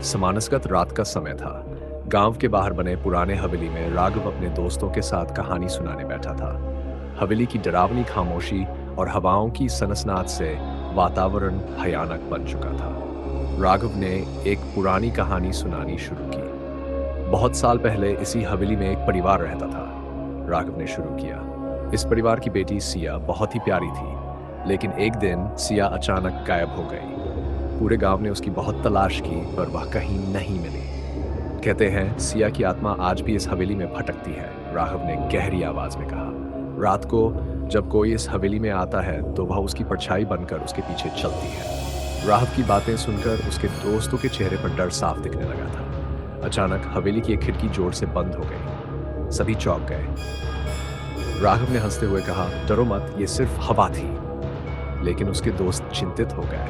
समानसगत रात का समय था। गांव के बाहर बने पुराने हवेली में राघव अपने दोस्तों के साथ कहानी सुनाने बैठा था। हवेली की डरावनी खामोशी और हवाओं की सनसनाहट से वातावरण भयानक बन चुका था। राघव ने एक पुरानी कहानी सुनानी शुरू की। बहुत साल पहले इसी हवेली में एक परिवार रहता था। राघव ने शुरू किया। इस परिवार की बेटी सिया बहुत ही प्यारी थी, लेकिन एक दिन सिया अचानक गायब हो गई। पूरे गांव ने उसकी बहुत तलाश की, पर वह कहीं नहीं मिली। कहते हैं सिया की आत्मा आज भी इस हवेली में भटकती है, राघव ने गहरी आवाज में कहा। रात को जब कोई इस हवेली में आता है तो वह उसकी परछाई बनकर उसके पीछे चलती है। राघव की बातें सुनकर उसके दोस्तों के चेहरे पर डर साफ दिखने लगा था। अचानक हवेली की एक खिड़की जोर से बंद हो गई। सभी चौंक गए। राघव ने हंसते हुए कहा, डरो मत, ये सिर्फ हवा थी। लेकिन उसके दोस्त चिंतित हो गए।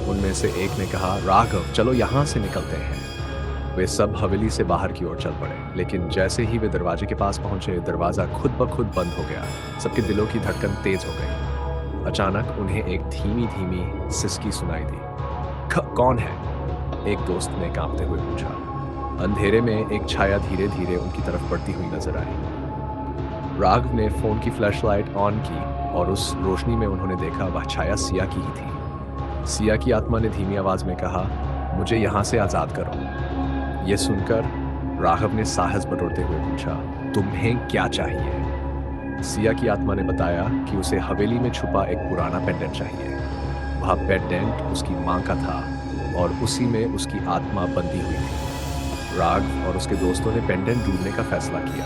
उनमें से एक ने कहा, राघव चलो यहाँ से निकलते हैं। वे सब हवेली से बाहर की ओर चल पड़े, लेकिन जैसे ही वे दरवाजे के पास पहुंचे, दरवाजा खुद ब खुद बंद हो गया। सबके दिलों की धड़कन तेज हो गई। अचानक उन्हें एक धीमी धीमी सिसकी सुनाई दी। कौन है? एक दोस्त ने कांपते हुए पूछा। अंधेरे में एक छाया धीरे धीरे उनकी तरफ बढ़ती हुई नजर आई। राघव ने फोन की फ्लैशलाइट ऑन की और उस रोशनी में उन्होंने देखा वह छाया सिया की ही थी। सिया की आत्मा ने धीमी आवाज में कहा, मुझे यहां से आजाद करो। यह सुनकर राघव ने साहस बटोरते हुए पूछा, तुम्हें क्या चाहिए? सिया की आत्मा ने बताया कि उसे हवेली में छुपा एक पुराना पेंडेंट चाहिए। वह पेंडेंट उसकी मां का था और उसी में उसकी आत्मा बंधी हुई थी। राघव और उसके दोस्तों ने पेंडेंट ढूंढने का फैसला किया।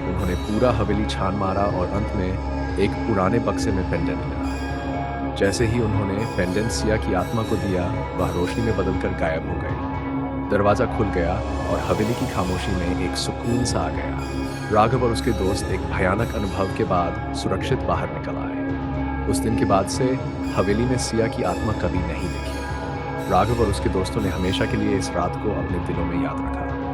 उन्होंने पूरा हवेली छान मारा और अंत में एक पुराने बक्से में पेंडेंट मिला। जैसे ही उन्होंने पेंडेंट सिया की आत्मा को दिया, वह रोशनी में बदलकर गायब हो गई। दरवाजा खुल गया और हवेली की खामोशी में एक सुकून सा आ गया। राघव और उसके दोस्त एक भयानक अनुभव के बाद सुरक्षित बाहर निकल आए। उस दिन के बाद से हवेली में सिया की आत्मा कभी नहीं दिखी। राघव और उसके दोस्तों ने हमेशा के लिए इस रात को अपने दिलों में याद रखा।